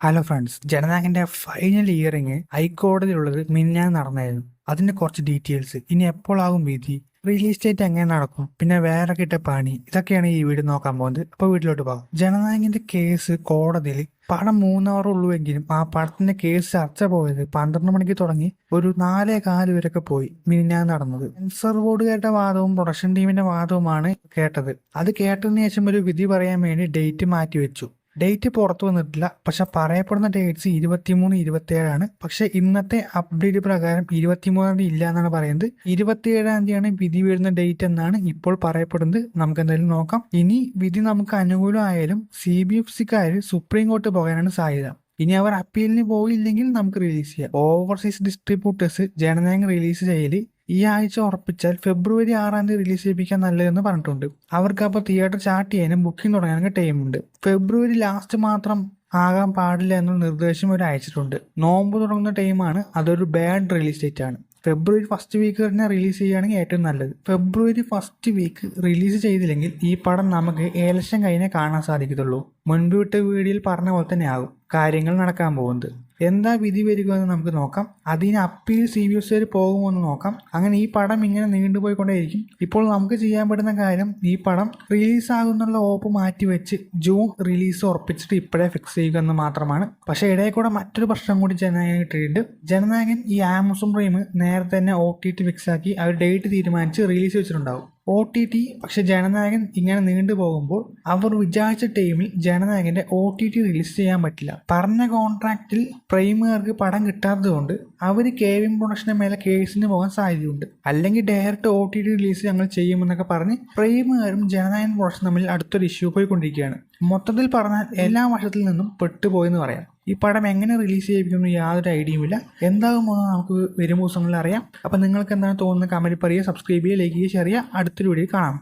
Hello friends, ജനനായകന്റെ final earring ഹൈക്കോടതിയിലുള്ളത് മിനിഞ്ഞാന്ന് നടന്നായിരുന്നു. അതിന്റെ കുറച്ച് ഡീറ്റെയിൽസ്, ഇനി എപ്പോഴാകും വിധി, റിലീസ് ഡേറ്റ് എങ്ങനെ നടക്കും, പിന്നെ വേറെ കിട്ട പണി, ഇതൊക്കെയാണ് ഈ വീഡിയോ നോക്കാൻ പോകുന്നത്. അപ്പോൾ വീട്ടിലോട്ട് പോകാം. ജനനായകന്റെ കേസ് കോടതിയിൽ പടം 3 hour ഉള്ളുവെങ്കിലും ആ പടത്തിന്റെ കേസ് ചർച്ച പോയത് 12 മണിക്ക് തുടങ്ങി ഒരു 4:15 വരെയൊക്കെ പോയി. മിനിഞ്ഞാന്ന് നടന്നത് സെൻസർ ബോർഡ് കേട്ട വാദവും പ്രൊഡക്ഷൻ ടീമിന്റെ വാദവുമാണ് കേട്ടത്. അത് കേട്ടതിന് ശേഷം ഒരു വിധി പറയാൻ വേണ്ടി ഡേറ്റ് മാറ്റി വെച്ചു. ഡേറ്റ് പുറത്തു വന്നിട്ടില്ല, പക്ഷെ പറയപ്പെടുന്ന ഡേറ്റ്സ് 23, 27ആണ്. പക്ഷെ ഇന്നത്തെ അപ്ഡേറ്റ് പ്രകാരം 23 ഇല്ല എന്നാണ് പറയുന്നത്. 27 വിധി വരുന്ന ഡേറ്റ് എന്നാണ് ഇപ്പോൾ പറയപ്പെടുന്നത്. നമുക്ക് എന്തായാലും നോക്കാം. ഇനി വിധി നമുക്ക് അനുകൂലമായാലും CBFCക്കാര് സുപ്രീം കോർട്ട് പോകാനാണ് സാധ്യത. ഇനി അവർ അപ്പീലിന് പോയില്ലെങ്കിൽ നമുക്ക് റിലീസ് ചെയ്യാം. ഓവർസീസ് ഡിസ്ട്രിബ്യൂട്ടേഴ്സ് ജനനായകൻ റിലീസ് ചെയ്യല് ഈ ആഴ്ച ഉറപ്പിച്ചാൽ February 6 റിലീസ് ചെയ്യിപ്പിക്കാൻ നല്ലതെന്ന് പറഞ്ഞിട്ടുണ്ട്. അവർക്ക് അപ്പോൾ തിയേറ്റർ ചാർട്ട് ചെയ്യാനും ബുക്കിംഗ് തുടങ്ങാനൊക്കെ ടൈമുണ്ട്. February ലാസ്റ്റ് മാത്രം ആകാൻ പാടില്ല എന്നുള്ള നിർദ്ദേശം അവർ അയച്ചിട്ടുണ്ട്. നോമ്പ് തുടങ്ങുന്ന ടൈമാണ്, അതൊരു ബാഡ് റിലീസ് ഡേറ്റ് ആണ്. February 1st വീക്ക് തന്നെ റിലീസ് ചെയ്യുകയാണെങ്കിൽ ഏറ്റവും നല്ലത്. February 1st വീക്ക് റിലീസ് ചെയ്തില്ലെങ്കിൽ ഈ പടം നമുക്ക് ഇലക്ഷൻ കഴിഞ്ഞേ കാണാൻ സാധിക്കത്തുള്ളൂ. മുൻപ് വിട്ട വീഡിയോയിൽ പറഞ്ഞ പോലെ തന്നെ ആകും കാര്യങ്ങൾ നടക്കാൻ പോകുന്നത്. എന്താ വിധി വരികയെന്ന് നമുക്ക് നോക്കാം. അതിന് അപ്പീൽ CBFC പോകുമോ എന്ന് നോക്കാം. അങ്ങനെ ഈ പടം ഇങ്ങനെ നീണ്ടുപോയിക്കൊണ്ടേയിരിക്കും. ഇപ്പോൾ നമുക്ക് ചെയ്യാൻ പറ്റുന്ന കാര്യം, ഈ പടം റിലീസ് ആകുന്നുള്ള ഓപ്പ് മാറ്റി വെച്ച് ജൂൺ റിലീസ് ഉറപ്പിച്ചിട്ട് ഇപ്പോഴേ ഫിക്സ് ചെയ്യുക എന്ന് മാത്രമാണ്. പക്ഷേ ഇടയിൽ കൂടെ മറ്റൊരു പ്രശ്നം കൂടി ജനനായകൻ ഇട്ടിട്ടുണ്ട്. ജനനായകൻ ഈ ആമസോൺ പ്രൈം നേരത്തെ തന്നെ OTT ഫിക്സ് ആക്കി അവർ ഡേറ്റ് തീരുമാനിച്ച് റിലീസ് വെച്ചിട്ടുണ്ടാവും. OTT. പക്ഷെ ജനനായകൻ ഇങ്ങനെ നീണ്ടുപോകുമ്പോൾ അവർ വിചാരിച്ച ടൈമിൽ ജനനായകന്റെ OTT റിലീസ് ചെയ്യാൻ പറ്റില്ല. പറഞ്ഞ കോൺട്രാക്റ്റിൽ പ്രൈമുകാർക്ക് പടം കിട്ടാത്തതുകൊണ്ട് അവർ കെവിൻ പ്രൊഡക്ഷന്റെ മേലെ കേസിന് പോകാൻ സാധ്യതയുണ്ട്. അല്ലെങ്കിൽ ഡയറക്റ്റ് OTT റിലീസ് ഞങ്ങൾ ചെയ്യുമെന്നൊക്കെ പറഞ്ഞ് പ്രൈമുകാരും ജനനായകൻ പ്രൊഡക്ഷൻ തമ്മിൽ അടുത്തൊരു ഇഷ്യൂ പോയിക്കൊണ്ടിരിക്കുകയാണ്. മൊത്തത്തിൽ പറഞ്ഞാൽ എല്ലാ വശത്തിൽ നിന്നും പെട്ടുപോയെന്ന് പറയാം. ഈ പടം എങ്ങനെ റിലീസ് ചെയ്യിപ്പിക്കുന്നു യാതൊരു ഐഡിയയുമില്ല. എന്താകുമോ നമുക്ക് വരും ദിവസങ്ങളിൽ അറിയാം. അപ്പം നിങ്ങൾക്ക് എന്താണ് തോന്നുന്നത് കമൻറ്റ് പറയുക, സബ്സ്ക്രൈബ് ചെയ്യുക, ലൈക്ക് ചെയ്യുക, ഷെയർ ചെയ്യുക. അടുത്തൊരു വീഡിയോ കാണാം.